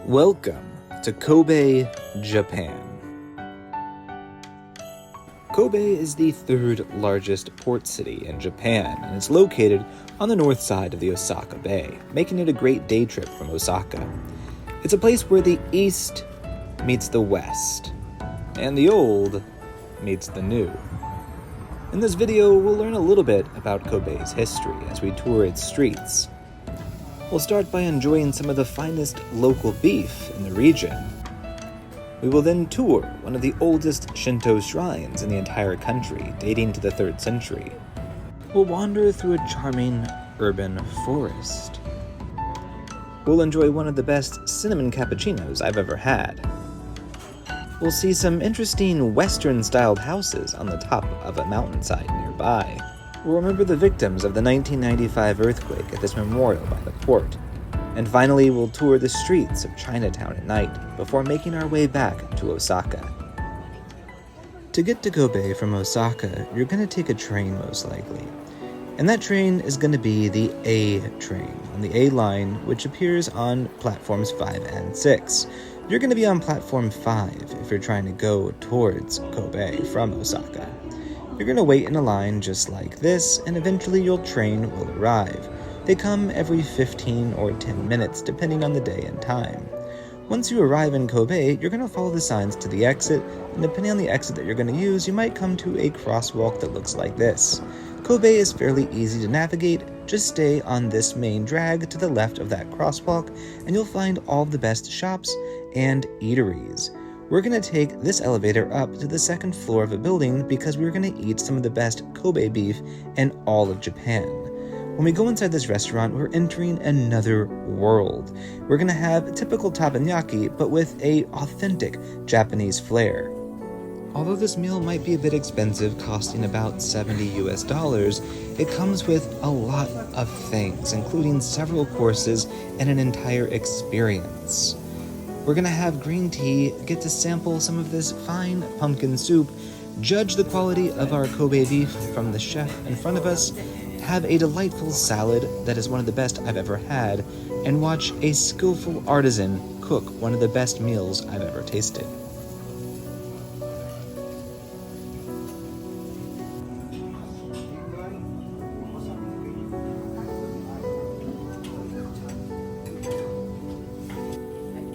Welcome to Kobe, Japan. Kobe is the third largest port city in Japan, and it's located on the north side of the Osaka Bay, making it a great day trip from Osaka. It's a place where the east meets the west, and the old meets the new. In this video, we'll learn a little bit about Kobe's history as we tour its streets. We'll start by enjoying some of the finest local beef in the region. We will then tour one of the oldest Shinto shrines in the entire country, dating to the 3rd century. We'll wander through a charming urban forest. We'll enjoy one of the best cinnamon cappuccinos I've ever had. We'll see some interesting Western-styled houses on the top of a mountainside nearby. We'll remember the victims of the 1995 earthquake at this memorial by the port. And finally, we'll tour the streets of Chinatown at night before making our way back to Osaka. To get to Kobe from Osaka, you're going to take a train most likely. And that train is going to be the A train on the A line, which appears on platforms 5 and 6. You're going to be on platform 5 if you're trying to go towards Kobe from Osaka. You're going to wait in a line just like this, and eventually your train will arrive. They come every 15 or 10 minutes, depending on the day and time. Once you arrive in Kobe, you're going to follow the signs to the exit, and depending on the exit that you're going to use, you might come to a crosswalk that looks like this. Kobe is fairly easy to navigate. Just stay on this main drag to the left of that crosswalk, and you'll find all the best shops and eateries. We're going to take this elevator up to the 2nd floor of a building because we're going to eat some of the best Kobe beef in all of Japan. When we go inside this restaurant, we're entering another world. We're going to have typical teppanyaki, but with a authentic Japanese flair. Although this meal might be a bit expensive, costing about $70 US, it comes with a lot of things, including several courses and an entire experience. We're going to have green tea, get to sample some of this fine pumpkin soup, judge the quality of our Kobe beef from the chef in front of us, have a delightful salad that is one of the best I've ever had, and watch a skillful artisan cook one of the best meals I've ever tasted.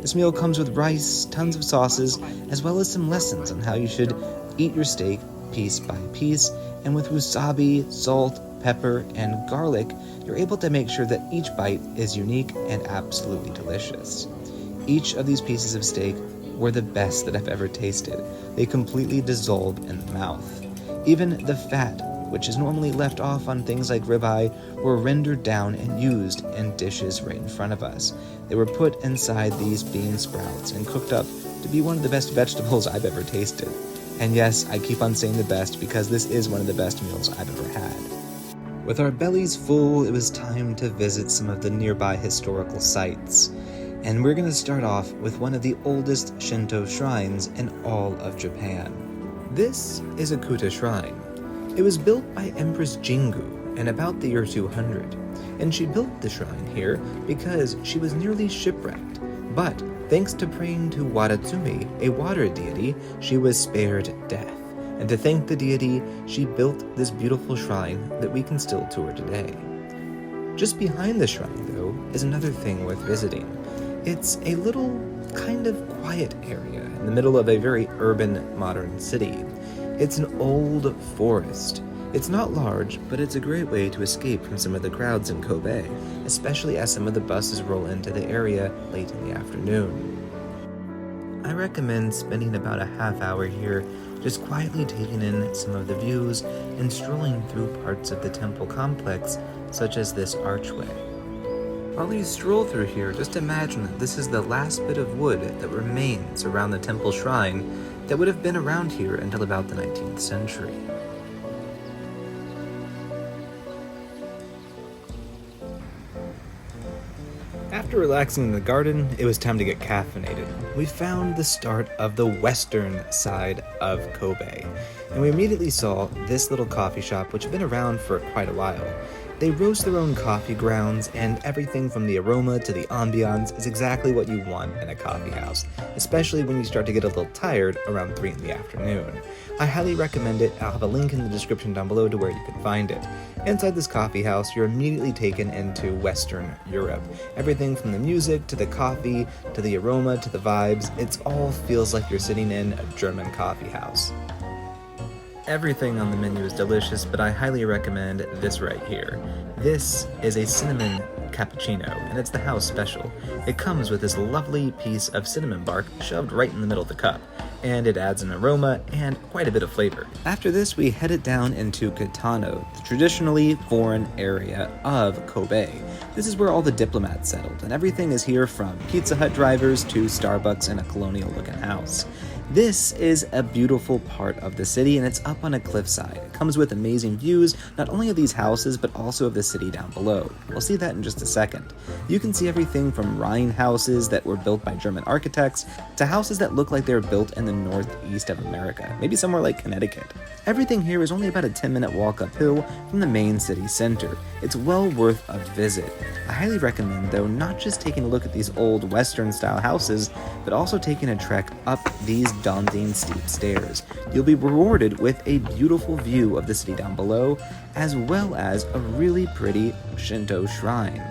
This meal comes with rice, tons of sauces, as well as some lessons on how you should eat your steak piece by piece, and with wasabi, salt, pepper, and garlic, you're able to make sure that each bite is unique and absolutely delicious. Each of these pieces of steak were the best that I've ever tasted. They completely dissolve in the mouth. Even the fat, which is normally left off on things like ribeye, were rendered down and used in dishes right in front of us. They were put inside these bean sprouts and cooked up to be one of the best vegetables I've ever tasted. And yes, I keep on saying the best because this is one of the best meals I've ever had. With our bellies full, it was time to visit some of the nearby historical sites. And we're going to start off with one of the oldest Shinto shrines in all of Japan. This is a Kuta Shrine. It was built by Empress Jingu in about the year 200, and she built the shrine here because she was nearly shipwrecked. But thanks to praying to Wadatsumi, a water deity, she was spared death. And to thank the deity, she built this beautiful shrine that we can still tour today. Just behind the shrine, though, is another thing worth visiting. It's a little kind of quiet area in the middle of a very urban, modern city. It's an old forest. It's not large, but it's a great way to escape from some of the crowds in Kobe, especially as some of the buses roll into the area late in the afternoon. I recommend spending about a half hour here, just quietly taking in some of the views and strolling through parts of the temple complex, such as this archway. While you stroll through here, just imagine that this is the last bit of wood that remains around the temple shrine that would have been around here until about the 19th century. After relaxing in the garden, it was time to get caffeinated. We found the start of the western side of Kobe, and we immediately saw this little coffee shop, which had been around for quite a while. They roast their own coffee grounds, and everything from the aroma to the ambiance is exactly what you want in a coffee house, especially when you start to get a little tired around 3 in the afternoon. I highly recommend it. I'll have a link in the description down below to where you can find it. Inside this coffee house, you're immediately taken into Western Europe. Everything from the music to the coffee to the aroma to the vibes, it all feels like you're sitting in a German coffee house. Everything on the menu is delicious, but I highly recommend this right here. This is a cinnamon cappuccino, and it's the house special. It comes with this lovely piece of cinnamon bark shoved right in the middle of the cup, and it adds an aroma and quite a bit of flavor. After this, we headed down into Kitano, the traditionally foreign area of Kobe. This is where all the diplomats settled, and everything is here from Pizza Hut drivers to Starbucks and a colonial-looking house. This is a beautiful part of the city, and it's up on a cliffside. It comes with amazing views, not only of these houses, but also of the city down below. We'll see that in just a second. You can see everything from Rhine houses that were built by German architects to houses that look like they were built in the northeast of America, maybe somewhere like Connecticut. Everything here is only about a 10-minute walk uphill from the main city center. It's well worth a visit. I highly recommend, though, not just taking a look at these old Western-style houses, but also taking a trek up these daunting steep stairs. You'll be rewarded with a beautiful view of the city down below, as well as a really pretty Shinto shrine.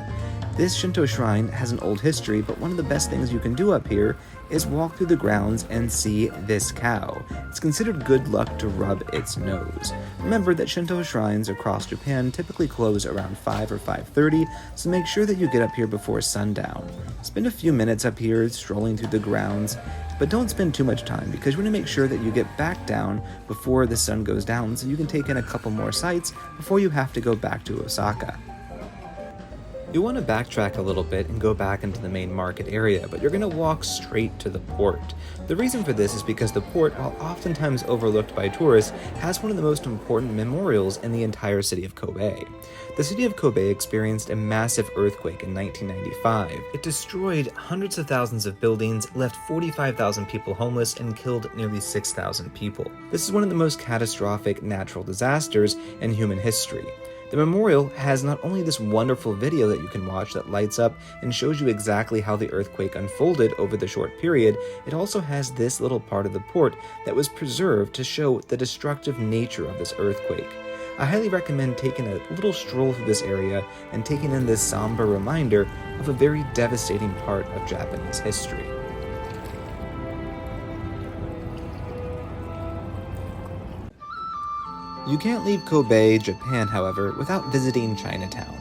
This Shinto shrine has an old history, but one of the best things you can do up here is walk through the grounds and see this cow. It's considered good luck to rub its nose. Remember that Shinto shrines across Japan typically close around 5 or 5:30, so make sure that you get up here before sundown. Spend a few minutes up here strolling through the grounds, but don't spend too much time because you want to make sure that you get back down before the sun goes down so you can take in a couple more sights before you have to go back to Osaka. You want to backtrack a little bit and go back into the main market area, but you're going to walk straight to the port. The reason for this is because the port, while oftentimes overlooked by tourists, has one of the most important memorials in the entire city of Kobe. The city of Kobe experienced a massive earthquake in 1995. It destroyed hundreds of thousands of buildings, left 45,000 people homeless, and killed nearly 6,000 people. This is one of the most catastrophic natural disasters in human history. The memorial has not only this wonderful video that you can watch that lights up and shows you exactly how the earthquake unfolded over the short period, it also has this little part of the port that was preserved to show the destructive nature of this earthquake. I highly recommend taking a little stroll through this area and taking in this somber reminder of a very devastating part of Japanese history. You can't leave Kobe, Japan, however, without visiting Chinatown.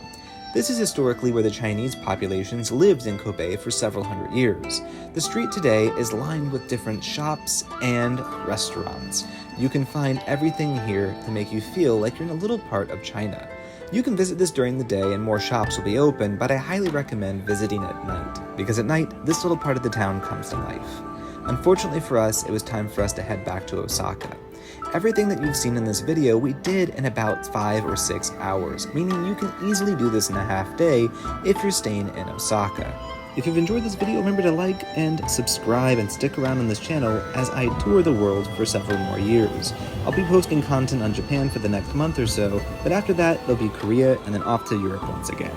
This is historically where the Chinese populations lived in Kobe for several hundred years. The street today is lined with different shops and restaurants. You can find everything here to make you feel like you're in a little part of China. You can visit this during the day and more shops will be open, but I highly recommend visiting at night, because at night, this little part of the town comes to life. Unfortunately for us, it was time for us to head back to Osaka. Everything that you've seen in this video, we did in about 5 or 6 hours, meaning you can easily do this in a half day if you're staying in Osaka. If you've enjoyed this video, remember to like and subscribe and stick around on this channel as I tour the world for several more years. I'll be posting content on Japan for the next month or so, but after that, it'll be Korea and then off to Europe once again.